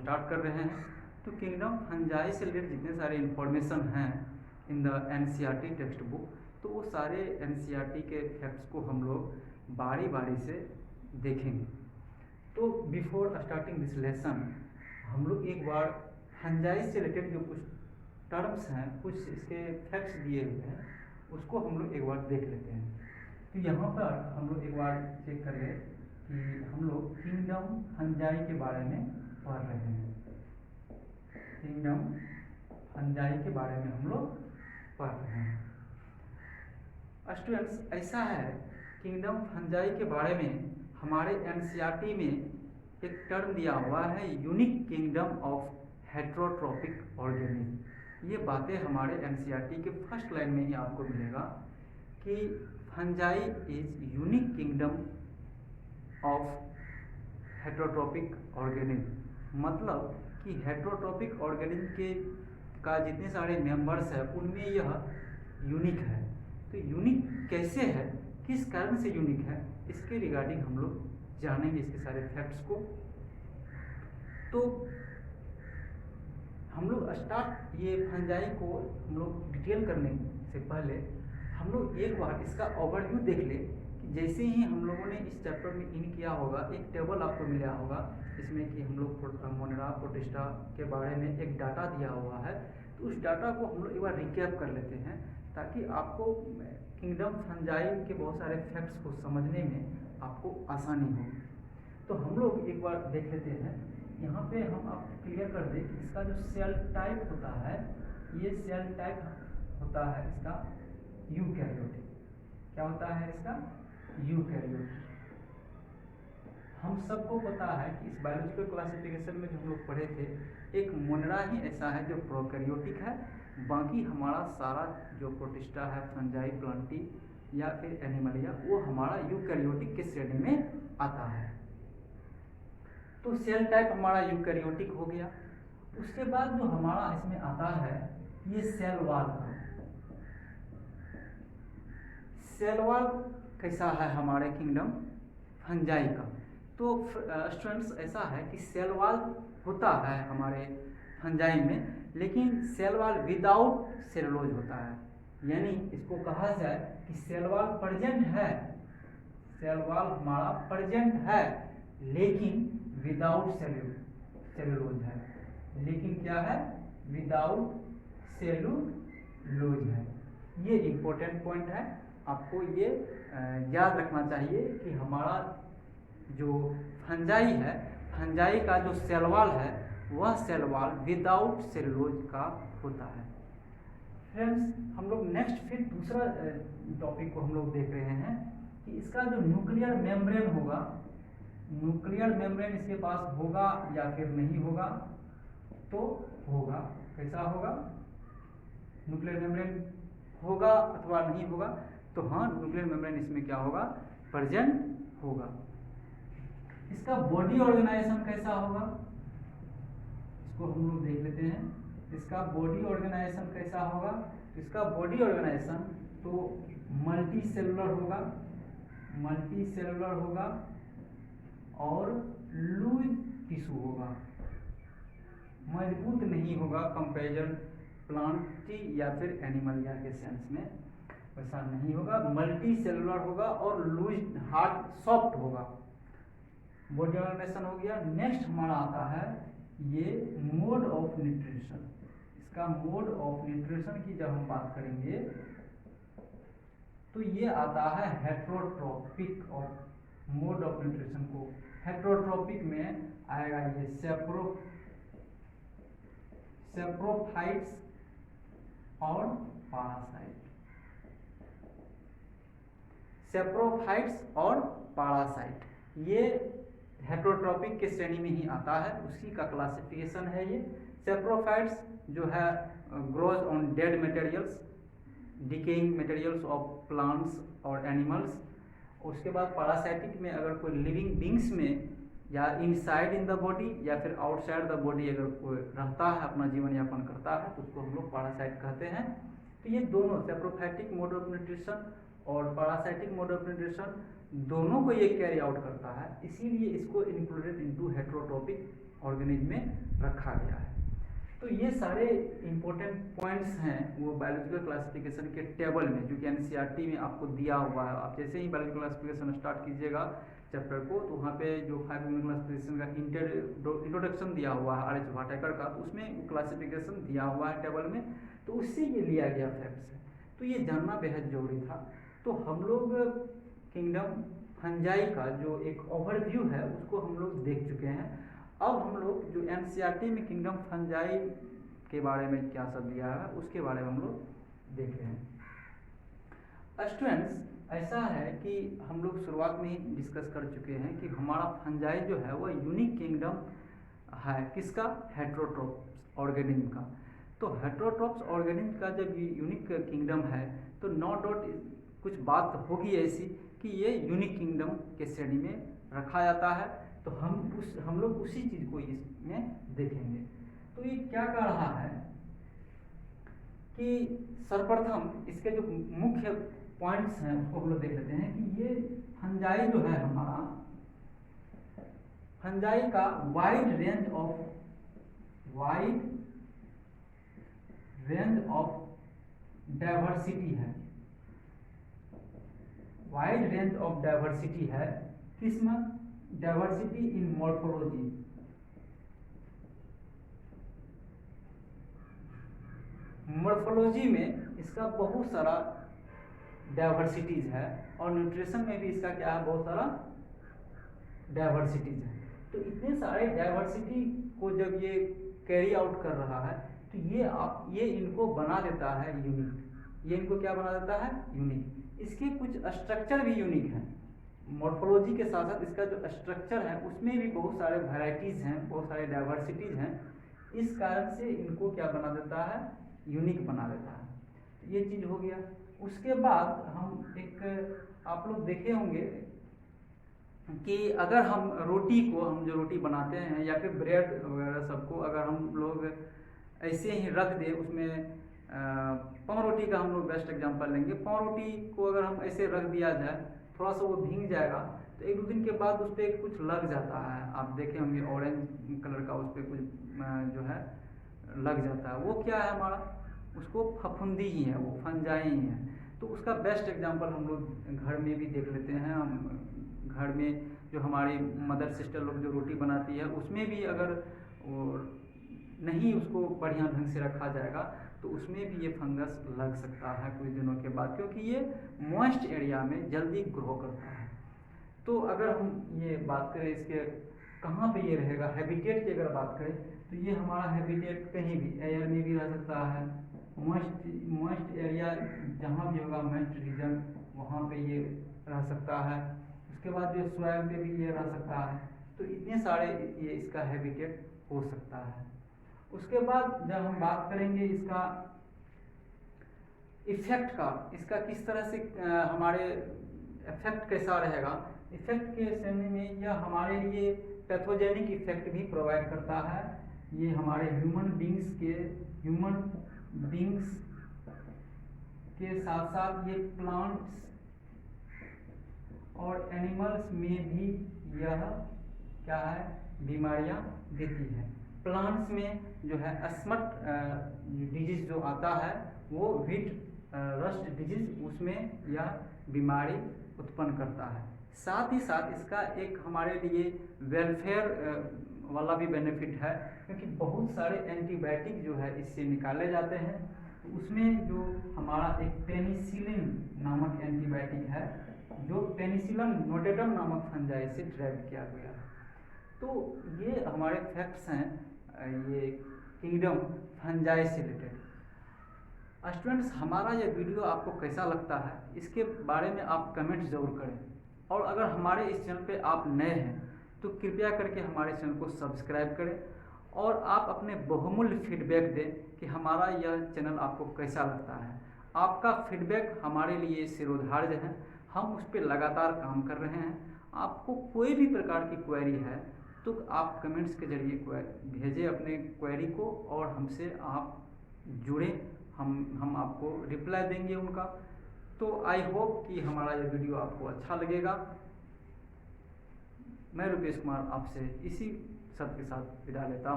Start कर रहे हैं। तो किंगडम फंजाई से रिलेटेड जितने सारे इन्फॉर्मेशन हैं in the NCERT text book, तो वो सारे एनसीईआरटी के फैक्ट्स को हम लोग बारी बारी से देखेंगे। तो बिफोर स्टार्टिंग दिस लेसन हम लोग एक बार फंजाई से रिलेटेड जो कुछ टर्म्स हैं, कुछ इसके फैक्ट्स दिए हुए हैं, उसको हम लोग एक बार देख लेते हैं। तो यहाँ पर हम लोग एक बार चेक कर ले कि हम लोग किंगडम फंजाई के बारे में पढ़ रहे हैं। किंगडम फंजाई के बारे में हम लोग पढ़ रहे हैं। स्टूडेंट्स, ऐसा है किंगडम फंजाई के बारे में हमारे एनसीईआरटी में एक टर्म दिया हुआ है, unique kingdom of heterotrophic organism. ये बातें हमारे एनसीईआरटी के फर्स्ट लाइन में ही आपको मिलेगा कि fungi is unique kingdom of heterotrophic organism. मतलब कि हेट्रोट्रोपिक ऑर्गेनिज्म के का जितने सारे मेंबर्स हैं उनमें यह यूनिक है। तो यूनिक कैसे है, किस कारण से यूनिक है, इसके रिगार्डिंग हम लोग जानेंगे इसके सारे फैक्ट्स को। तो हम लोग स्टार्ट ये फंजाई को हम लोग डिटेल करने से पहले हम लोग एक बार इसका ओवरव्यू देख ले कि जैसे ही हम लोगों ने इस चैप्टर में इन किया होगा, एक टेबल आपको मिला होगा इसमें कि हम लोग मोनेरा प्रोटिस्टा के बारे में एक डाटा दिया हुआ है। तो उस डाटा को हम लोग एक बार रिकैप कर लेते हैं ताकि आपको किंगडम फंजाई के बहुत सारे फैक्ट्स को समझने में आपको आसानी हो। तो हम लोग एक बार देख लेते हैं। यहाँ पे हम आपको क्लियर कर दें कि इसका जो सेल टाइप होता है, ये सेल टाइप होता है इसका यूकैरियोटिक। क्या होता है इसका? यूकैरियोटिक। हम सबको पता है कि इस बायोलॉजिकल क्लासिफिकेशन में जो हम लोग पढ़े थे, एक मोनेरा ही ऐसा है जो प्रोकैरियोटिक है, बाकी हमारा सारा जो प्रोटिस्टा है, फंजाई, प्लांटी या फिर एनिमलिया, वो हमारा यूकैरियोटिक के श्रेणी में आता है। तो सेल टाइप हमारा यूकैरियोटिक हो गया। उसके बाद जो हमारा इसमें आता है ये सेल वॉल। सेल वॉल कैसा है हमारे किंगडम फंजाई का? तो स्टूडेंट्स, ऐसा है कि सेल वॉल होता है हमारे फंजाई में, लेकिन सेल वॉल विदाउट सेलुलोज होता है। यानी इसको कहा जाए कि सेल वॉल प्रेजेंट है, सेल वॉल हमारा प्रेजेंट है लेकिन विदाउट सेलुलोज है। लेकिन क्या है? विदाउट सेलुलोज है। ये इम्पोर्टेंट पॉइंट है, आपको ये याद रखना चाहिए कि हमारा जो फंजाई है, फंजाई का जो सेल वॉल है वह सेल वॉल विदाउट सेलुलोज का होता है। फ्रेंड्स, हम लोग नेक्स्ट फिर दूसरा टॉपिक को हम लोग देख रहे हैं कि इसका जो न्यूक्लियर मेम्ब्रेन होगा, न्यूक्लियर मेम्ब्रेन इसके पास होगा या फिर नहीं होगा? तो होगा। कैसा होगा? न्यूक्लियर मेम्ब्रेन होगा अथवा नहीं होगा? तो हाँ, न्यूक्लियर मेम्ब्रेन इसमें क्या होगा? प्रेजेंट होगा। इसका बॉडी ऑर्गेनाइजेशन कैसा होगा? इसको हम लोग देख लेते हैं। इसका बॉडी ऑर्गेनाइजेशन कैसा होगा? इसका बॉडी ऑर्गेनाइजेशन तो मल्टी सेलुलर होगा, मल्टी सेलुलर होगा और लूज टिश्यू होगा, मजबूत नहीं होगा कंपेरिजन प्लांटी या फिर एनिमलिया के सेंस में, वैसा नहीं होगा। मल्टी सेलुलर होगा और लूज हार्ड सॉफ्ट होगा। बॉडी ऑर्गेनाइजेशन हो गया। नेक्स्ट हमारा आता है ये मोड ऑफ न्यूट्रिशन। इसका मोड ऑफ न्यूट्रिशन की जब हम बात करेंगे तो ये आता है हेट्रोट्रोपिक और मोड ऑफ न्यूट्रिशन को। हेट्रोट्रोपिक में आएगा ये सेप्रोफाइट्स और पैरासाइट। सेप्रोफाइट्स और पैरासाइट ये हेट्रोट्रोपिक के श्रेणी में ही आता है, उसी का क्लासिफिकेशन है ये। सेप्रोफाइट्स जो है grows on dead materials, decaying materials of plants और एनिमल्स। उसके बाद पैरासाइटिक में अगर कोई लिविंग बींग्स में या इनसाइड इन द बॉडी या फिर आउटसाइड द बॉडी अगर कोई रहता है, अपना जीवन यापन करता है, तो उसको हम लोग पैरासाइट कहते हैं। तो ये दोनों सेप्रोफाइटिक मोड ऑफ न्यूट्रिशन और पैरासाइटिक मोड ऑफ न्यूट्रिशन दोनों को ये कैरी आउट करता है, इसीलिए इसको इंक्लूडेड इनटू हेट्रोट्रोपिक ऑर्गेनिज्म में रखा गया है। तो ये सारे इम्पोर्टेंट पॉइंट्स हैं वो बायोलॉजिकल क्लासिफिकेशन के टेबल में, जो कि एनसीईआरटी में आपको दिया हुआ है। आप जैसे ही बायोलॉजिकल क्लासिफिकेशन स्टार्ट कीजिएगा चैप्टर को, तो वहाँ पे जो 5 ह्यूमन क्लासिफिकेशन का इंट्रोडक्शन दिया हुआ है आर.एच. भाटेकर का, तो उसमें क्लासिफिकेशन दिया हुआ है टेबल में, तो उससे ये लिया गया फैक्ट्स है। तो ये जानना बेहद जरूरी था। तो हम लोग किंगडम फंजाई का जो एक ओवरव्यू है उसको हम लोग देख चुके हैं। अब हम लोग जो एनसीईआरटी में किंगडम फंजाई के बारे में क्या सब दिया है उसके बारे में हम लोग देख रहे हैं। स्टूडेंट्स, ऐसा है कि हम लोग शुरुआत में ही डिस्कस कर चुके हैं कि हमारा फंजाई जो है वो यूनिक किंगडम है। किसका? हेट्रोट्रोप्स ऑर्गेनिज्म का। तो हेट्रोट्रोप्स ऑर्गेनिज्म का जब ये यूनिक किंगडम है तो नो डाउट कुछ बात होगी ऐसी कि ये यूनिक किंगडम के श्रेणी में रखा जाता है। तो हम लोग उसी चीज को इसमें देखेंगे। तो ये क्या कह रहा है कि सर्वप्रथम इसके जो मुख्य पॉइंट्स हैं उसको हम लोग देख लेते हैं कि ये फंजाई जो है हमारा, फंजाई का वाइड रेंज ऑफ डाइवर्सिटी है। वाइड रेंज ऑफ डाइवर्सिटी है। किसमें? Diversity in morphology. मॉर्फोलॉजी में इसका बहुत सारा डाइवर्सिटीज है और न्यूट्रिशन में भी इसका क्या है, बहुत सारा डाइवर्सिटीज है। तो इतने सारे डाइवर्सिटी को जब ये कैरी आउट कर रहा है तो ये इनको बना देता है यूनिक। ये इनको क्या बना देता है? यूनिक। इसके कुछ स्ट्रक्चर भी यूनिक हैं। मॉर्फोलॉजी के साथ साथ इसका जो स्ट्रक्चर है उसमें भी बहुत सारे वैरायटीज हैं, बहुत सारे डाइवर्सिटीज हैं। इस कारण से इनको क्या बना देता है? यूनिक बना देता है। ये चीज हो गया। उसके बाद हम आप लोग देखे होंगे कि अगर हम रोटी को, हम जो रोटी बनाते हैं या फिर ब्रेड वगैरह सबको अगर हम लोग ऐसे ही रख दें, उसमें पाव रोटी का हम लोग बेस्ट एग्जांपल लेंगे। पाव रोटी को अगर हम ऐसे रख दिया जाए, थोड़ा सा वो भीग जाएगा तो 1-2 दिन के बाद उस पर कुछ लग जाता है। आप देखे होंगे ऑरेंज कलर का उस पर कुछ जो है लग जाता है। वो क्या है हमारा? उसको फफूंदी ही है, वो फंजाई ही है। तो उसका बेस्ट एग्जांपल हम लोग घर में भी देख लेते हैं। हम घर में जो हमारी मदर सिस्टर लोग जो रोटी बनाती है उसमें भी अगर वो नहीं उसको बढ़िया ढंग से रखा जाएगा तो उसमें भी ये फंगस लग सकता है कुछ दिनों के बाद, क्योंकि ये मॉइस्ट एरिया में जल्दी ग्रो करता है। तो अगर हम ये बात करें इसके कहाँ पे ये रहेगा, हैबिटेट की अगर बात करें तो ये हमारा हैबिटेट कहीं भी एयर में भी रह सकता है। मॉइस्ट एरिया जहाँ भी होगा, मॉइस्ट रीजन, वहाँ पे ये रह सकता है। उसके बाद जो सॉइल पे भी ये रह सकता है। तो इतने सारे ये इसका हैबिटेट हो सकता है। उसके बाद जब हम बात करेंगे इसका इफेक्ट का, इसका किस तरह से हमारे इफेक्ट कैसा रहेगा, इफेक्ट के श्रेणी में यह हमारे लिए पैथोजेनिक इफेक्ट भी प्रोवाइड करता है। ये हमारे ह्यूमन बींग्स के साथ साथ ये प्लांट्स और एनिमल्स में भी यह क्या है, बीमारियां देती है। प्लांट्स में जो है अस्मट डिजीज जो आता है वो व्हीट रस्ट डिजीज, उसमें यह बीमारी उत्पन्न करता है। साथ ही साथ इसका एक हमारे लिए वेलफेयर वाला भी बेनिफिट है, क्योंकि बहुत सारे एंटीबायोटिक जो है इससे निकाले जाते हैं। तो उसमें जो हमारा एक पेनिसिलिन नामक एंटीबायोटिक है जो पेनिसिलिन नोटेटम नामक फंजाई से ड्राइव किया गया है। तो ये हमारे फैक्ट्स हैं ये किंगडम फंजाई से रिलेटेड। स्टूडेंट्स, हमारा ये वीडियो आपको कैसा लगता है इसके बारे में आप कमेंट ज़रूर करें, और अगर हमारे इस चैनल पे आप नए हैं तो कृपया करके हमारे चैनल को सब्सक्राइब करें और आप अपने बहुमूल्य फीडबैक दें कि हमारा यह चैनल आपको कैसा लगता है। आपका फीडबैक हमारे लिए सिरोधार्य है, हम उस पर लगातार काम कर रहे हैं। आपको कोई भी प्रकार की क्वेरी है तो आप कमेंट्स के जरिए भेजें अपने क्वेरी को और हमसे आप जुड़ें, हम आपको रिप्लाई देंगे उनका। तो आई होप कि हमारा ये वीडियो आपको अच्छा लगेगा। मैं रुपेश कुमार आपसे इसी सबके साथ विदा लेता हूँ।